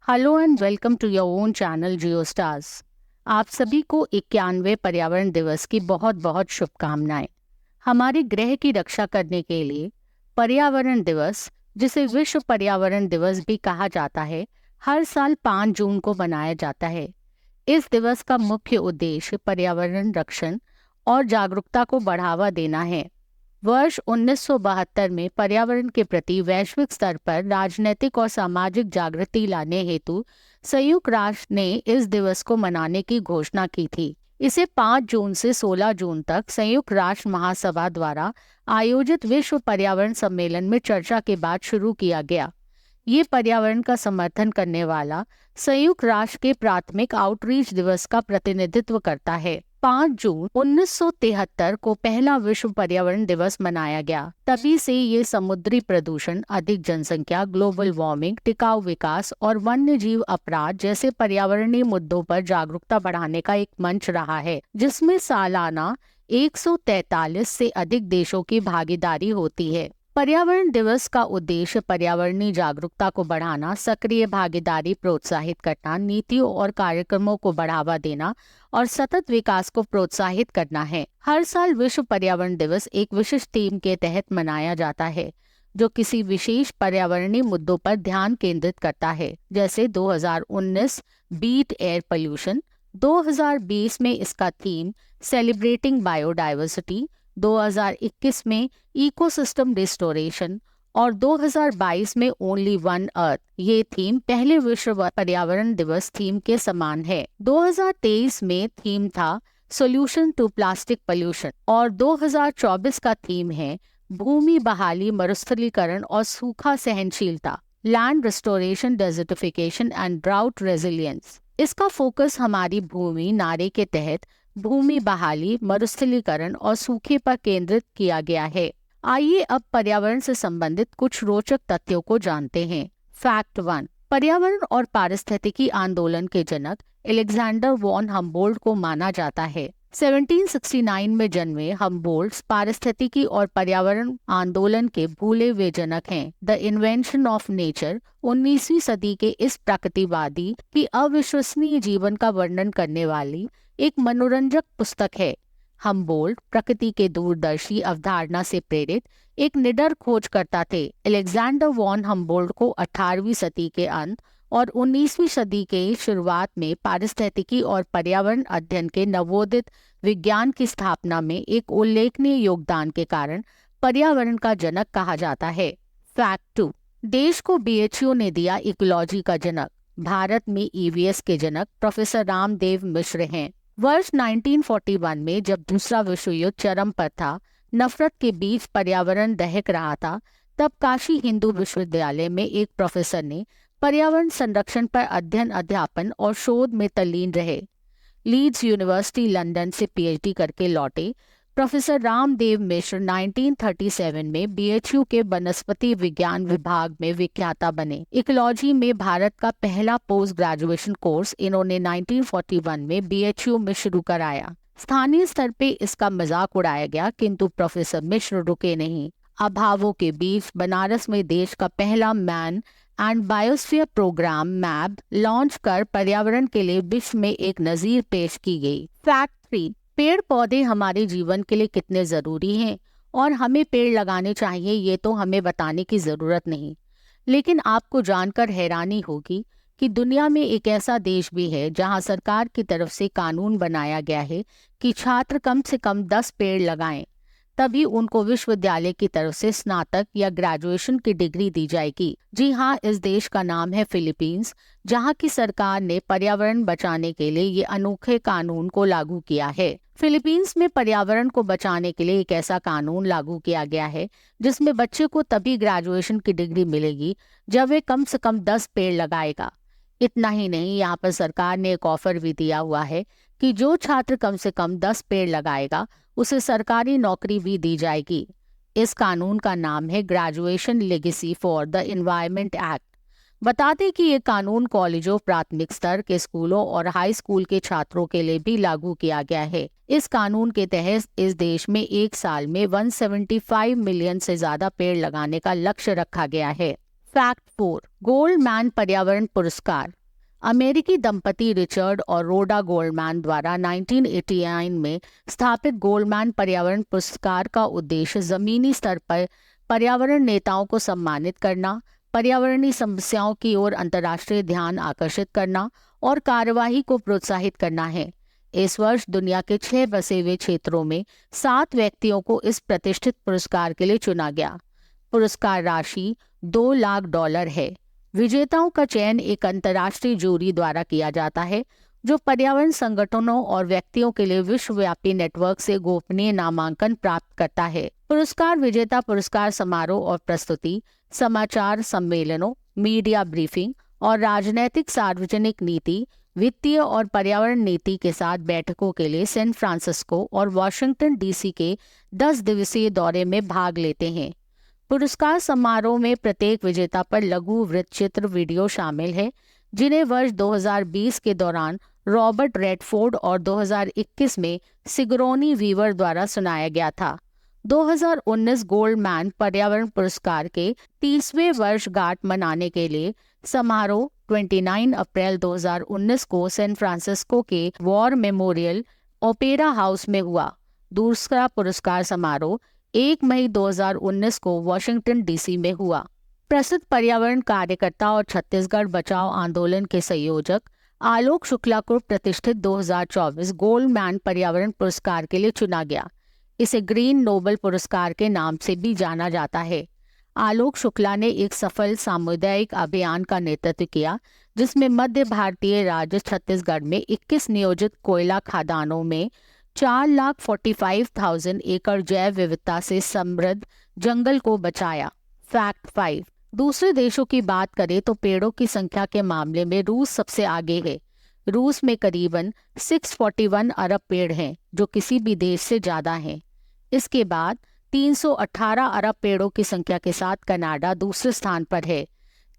Hello and welcome to your own channel Jio stars. आप सभी को 91वें पर्यावरण दिवस की बहुत बहुत शुभकामनाएं। हमारे ग्रह की रक्षा करने के लिए पर्यावरण दिवस, जिसे विश्व पर्यावरण दिवस भी कहा जाता है, हर साल 5 जून को मनाया जाता है। इस दिवस का मुख्य उद्देश्य पर्यावरण रक्षण और जागरूकता को बढ़ावा देना है। वर्ष 1972 में पर्यावरण के प्रति वैश्विक स्तर पर राजनीतिक और सामाजिक जागृति लाने हेतु संयुक्त राष्ट्र ने इस दिवस को मनाने की घोषणा की थी। इसे 5 जून से 16 जून तक संयुक्त राष्ट्र महासभा द्वारा आयोजित विश्व पर्यावरण सम्मेलन में चर्चा के बाद शुरू किया गया। ये पर्यावरण का समर्थन करने वाला संयुक्त राष्ट्र के प्राथमिक आउटरीच दिवस का प्रतिनिधित्व करता है। 5 जून 1973 को पहला विश्व पर्यावरण दिवस मनाया गया। तभी से ये समुद्री प्रदूषण, अधिक जनसंख्या, ग्लोबल वार्मिंग, टिकाऊ विकास और वन्य जीव अपराध जैसे पर्यावरणीय मुद्दों पर जागरूकता बढ़ाने का एक मंच रहा है, जिसमें सालाना 143 से अधिक देशों की भागीदारी होती है। पर्यावरण दिवस का उद्देश्य पर्यावरणीय जागरूकता को बढ़ाना, सक्रिय भागीदारी प्रोत्साहित करना, नीतियों और कार्यक्रमों को बढ़ावा देना और सतत विकास को प्रोत्साहित करना है। हर साल विश्व पर्यावरण दिवस एक विशिष्ट थीम के तहत मनाया जाता है, जो किसी विशेष पर्यावरणीय मुद्दों पर ध्यान केंद्रित करता है। जैसे 2019 बीट एयर पोल्यूशन, 2020 में इसका थीम सेलिब्रेटिंग बायोडाइवर्सिटी, 2021 में इकोसिस्टम रिस्टोरेशन और 2022 में ओनली वन अर्थ। ये थीम पहले विश्व पर्यावरण दिवस थीम के समान है। 2023 में थीम था सॉल्यूशन टू प्लास्टिक पोल्यूशन और 2024 का थीम है भूमि बहाली, मरुस्थलीकरण और सूखा सहनशीलता, land restoration, desertification and drought resilience. इसका फोकस हमारी भूमि नारे के तहत भूमि बहाली, मरुस्थलीकरण और सूखे पर केंद्रित किया गया है। आइए अब पर्यावरण से संबंधित कुछ रोचक तथ्यों को जानते हैं। फैक्ट 1। पर्यावरण और पारिस्थितिकी आंदोलन के जनक अलेक्जेंडर वॉन हम्बोल्ट को माना जाता है। 1769 में जन्मे हम्बोल्ट पारिस्थितिकी और पर्यावरण आंदोलन के भूले हुए जनक हैं। द इन्वेंशन ऑफ नेचर 19वीं सदी के इस प्रकृतिवादी की अविश्वसनीय जीवन का वर्णन करने वाली एक मनोरंजक पुस्तक है। हम्बोल्ट प्रकृति के दूरदर्शी अवधारणा से प्रेरित एक निडर खोजकर्ता थे। अलेक्जेंडर वॉन हम्बोल्ट को 18वीं सदी के अंत और 19वीं सदी के शुरुआत में पारिस्थितिकी और पर्यावरण अध्ययन के नवोदित विज्ञान की स्थापना में एक उल्लेखनीय योगदान के कारण पर्यावरण का जनक कहा जाता है। फैक्ट 2। देश को बीएचयू ने दिया इकोलॉजी का जनक। भारत में ईवीएस के जनक प्रोफेसर रामदेव मिश्र हैं। वर्ष 1941 में जब दूसरा विश्व युद्ध चरम पर था, नफरत के बीच पर्यावरण दहक रहा था, तब काशी हिंदू विश्वविद्यालय में एक प्रोफेसर ने पर्यावरण संरक्षण पर अध्ययन, अध्यापन और शोध में तल्लीन रहे। लीड्स यूनिवर्सिटी लंदन से पीएचडी करके लौटे प्रोफेसर रामदेव मिश्र 1937 में बीएचयू के वनस्पति विज्ञान विभाग में विख्याता बने। इकोलॉजी में भारत का पहला पोस्ट ग्रेजुएशन कोर्स इन्होंने 1941 में बीएचयू में शुरू कराया। स्थानीय स्तर पे इसका मजाक उड़ाया गया, किंतु प्रोफेसर मिश्र रुके नहीं। अभावों के बीच बनारस में देश का पहला मैन एंड बायोस्फीयर प्रोग्राम मैब लॉन्च कर पर्यावरण के लिए विश्व में एक नजीर पेश की गई। फैक्ट 3। पेड़ पौधे हमारे जीवन के लिए कितने जरूरी हैं और हमें पेड़ लगाने चाहिए, ये तो हमें बताने की जरूरत नहीं। लेकिन आपको जानकर हैरानी होगी कि दुनिया में एक ऐसा देश भी है जहां सरकार की तरफ से कानून बनाया गया है कि छात्र कम से कम 10 पेड़ लगाएं, तभी उनको विश्वविद्यालय की तरफ से स्नातक या ग्रेजुएशन की डिग्री दी जाएगी। जी हाँ, इस देश का नाम है फिलीपींस, जहाँ की सरकार ने पर्यावरण बचाने के लिए ये अनोखे कानून को लागू किया है। फिलीपींस में पर्यावरण को बचाने के लिए एक ऐसा कानून लागू किया गया है जिसमें बच्चे को तभी ग्रेजुएशन की डिग्री मिलेगी जब वे कम से कम 10 पेड़ लगाएगा। इतना ही नहीं, यहाँ पर सरकार ने एक ऑफर भी दिया हुआ है कि जो छात्र कम से कम 10 पेड़ लगाएगा उसे सरकारी नौकरी भी दी जाएगी। इस कानून का नाम है graduation legacy for the environment act. बता दें कि ये कानून कॉलेजों, प्राथमिक स्तर के स्कूलों और हाई स्कूल के छात्रों के लिए भी लागू किया गया है। इस कानून के तहत इस देश में एक साल में 175 मिलियन से ज्यादा पेड़ लगाने का लक्ष्य रखा गया है। फैक्ट 4, गोल्डमैन पर्यावरण पुरस्कार। अमेरिकी दंपति रिचर्ड और रोडा गोल्डमैन द्वारा 1989 में स्थापित गोल्डमैन पर्यावरण पुरस्कार का उद्देश्य जमीनी स्तर पर पर्यावरण नेताओं को सम्मानित करना, पर्यावरणीय समस्याओं की ओर अंतर्राष्ट्रीय ध्यान आकर्षित करना और कार्यवाही को प्रोत्साहित करना है। इस वर्ष दुनिया के 6 बसे हुए क्षेत्रों में 7 व्यक्तियों को इस प्रतिष्ठित पुरस्कार के लिए चुना गया। पुरस्कार राशि $2 लाख है। विजेताओं का चयन एक अंतर्राष्ट्रीय जूरी द्वारा किया जाता है जो पर्यावरण संगठनों और व्यक्तियों के लिए विश्वव्यापी नेटवर्क से गोपनीय नामांकन प्राप्त करता है। पुरस्कार विजेता पुरस्कार समारोह और प्रस्तुति, समाचार सम्मेलनों, मीडिया ब्रीफिंग और राजनैतिक सार्वजनिक नीति, वित्तीय और पर्यावरण नीति के साथ बैठकों के लिए सैन फ्रांसिस्को और वॉशिंगटन डीसी के 10 दिवसीय दौरे में भाग लेते हैं। पुरस्कार समारोह में प्रत्येक विजेता पर लघु वृत्तचित्र वीडियो शामिल है, जिन्हें वर्ष 2020 के दौरान रॉबर्ट रेडफोर्ड और 2021 में सिगरोनी वीवर द्वारा सुनाया गया था। 2019 गोल्डमैन पर्यावरण पुरस्कार के 30वें वर्षगांठ मनाने के लिए समारोह 29 अप्रैल 2019 को सैन फ्रांसिस्को के वॉर मेमोरियल ओपेरा हाउस में हुआ। दूसरा पुरस्कार समारोह 1 मई 2019 को वॉशिंगटन डीसी में हुआ। प्रसिद्ध पर्यावरण कार्यकर्ता और छत्तीसगढ़ बचाओ आंदोलन के संयोजक आलोक शुक्ला को प्रतिष्ठित 2024 गोल्डमैन पर्यावरण पुरस्कार के लिए चुना गया। इसे ग्रीन नोबल पुरस्कार के नाम से भी जाना जाता है। आलोक शुक्ला ने एक सफल सामुदायिक अभियान का नेतृत्व किया जिसमें मध्य भारतीय राज्य छत्तीसगढ़ में 21 नियोजित कोयला खदानों में 4,45,000 एकड़ जैव विविधता से समृद्ध जंगल को बचाया। फैक्ट 5, दूसरे देशों की बात करें तो पेड़ों की संख्या के मामले में रूस सबसे आगे है। रूस में करीबन 641 अरब पेड़ हैं, जो किसी भी देश से ज्यादा हैं। इसके बाद 318 अरब पेड़ों की संख्या के साथ कनाडा दूसरे स्थान पर है।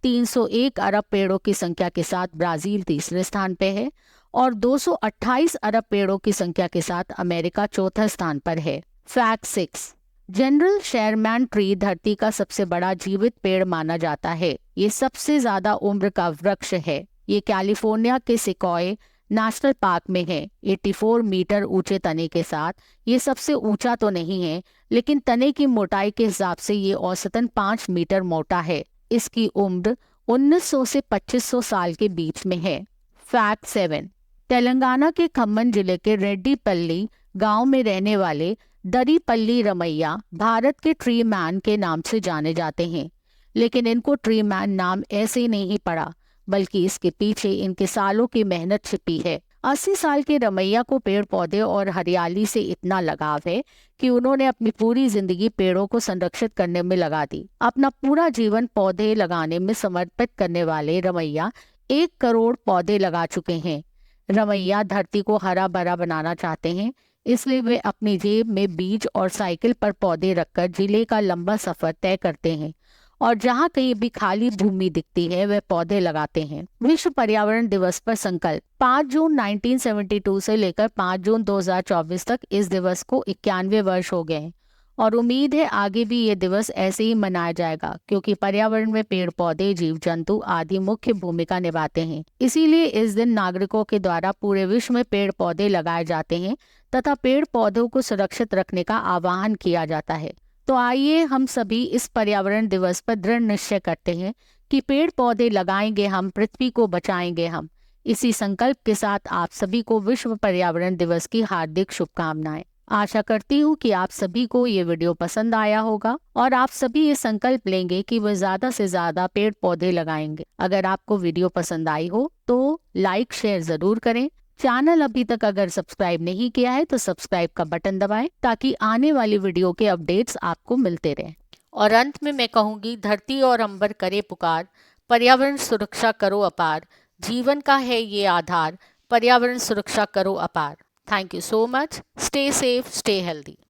301 अरब पेड़ों की संख्या के साथ ब्राजील तीसरे स्थान पर है और 228 अरब पेड़ों की संख्या के साथ अमेरिका चौथे स्थान पर है। फैक्ट 6, जनरल शेरमैन ट्री धरती का सबसे बड़ा जीवित पेड़ माना जाता है। ये सबसे ज्यादा उम्र का वृक्ष है। ये कैलिफोर्निया के सिकॉय नेशनल पार्क में है। 84 मीटर ऊंचे तने के साथ ये सबसे ऊंचा तो नहीं है, लेकिन तने की मोटाई के हिसाब से ये औसतन 5 मीटर मोटा है। इसकी उम्र 1900 से 2500 साल के बीच में है। फैक्ट 7, तेलंगाना के खम्मम जिले के रेड्डीपल्ली गांव में रहने वाले दरीपल्ली रमैया भारत के ट्री मैन के नाम से जाने जाते हैं, लेकिन इनको ट्री मैन नाम ऐसे ही नहीं पड़ा, बल्कि इसके पीछे इनके सालों की मेहनत छिपी है। 80 साल के रमैया को पेड़ पौधे और हरियाली से इतना लगाव है कि उन्होंने अपनी पूरी जिंदगी पेड़ों को संरक्षित करने में लगा दी। अपना पूरा जीवन पौधे लगाने में समर्पित करने वाले रमैया 1 करोड़ पौधे लगा चुके हैं। रमैया धरती को हरा भरा बनाना चाहते हैं, इसलिए वे अपनी जेब में बीज और साइकिल पर पौधे रखकर जिले का लंबा सफर तय करते हैं और जहां कहीं भी खाली भूमि दिखती है वे पौधे लगाते हैं। विश्व पर्यावरण दिवस पर संकल्प। 5 जून 1972 से लेकर 5 जून 2024 तक इस दिवस को 91 वर्ष हो गए हैं और उम्मीद है आगे भी ये दिवस ऐसे ही मनाया जाएगा, क्योंकि पर्यावरण में पेड़ पौधे, जीव जंतु आदि मुख्य भूमिका निभाते हैं। इसीलिए इस दिन नागरिकों के द्वारा पूरे विश्व में पेड़ पौधे लगाए जाते हैं तथा पेड़ पौधों को सुरक्षित रखने का आह्वान किया जाता है। तो आइए हम सभी इस पर्यावरण दिवस पर दृढ़ निश्चय करते हैं कि पेड़ पौधे लगाएंगे हम, पृथ्वी को बचाएंगे हम। इसी संकल्प के साथ आप सभी को विश्व पर्यावरण दिवस की हार्दिक शुभकामनाएं। आशा करती हूँ कि आप सभी को ये वीडियो पसंद आया होगा और आप सभी ये संकल्प लेंगे कि वह ज्यादा से ज्यादा पेड़ पौधे लगाएंगे। अगर आपको वीडियो पसंद आई हो तो लाइक शेयर जरूर करें। चैनल अभी तक अगर सब्सक्राइब नहीं किया है तो सब्सक्राइब का बटन दबाएं ताकि आने वाली वीडियो के अपडेट्स आपको मिलते रहें। और अंत में मैं कहूंगी, धरती और अंबर करे पुकार, पर्यावरण सुरक्षा करो अपार, जीवन का है ये आधार, पर्यावरण सुरक्षा करो अपार। Thank you so much. Stay safe, stay healthy.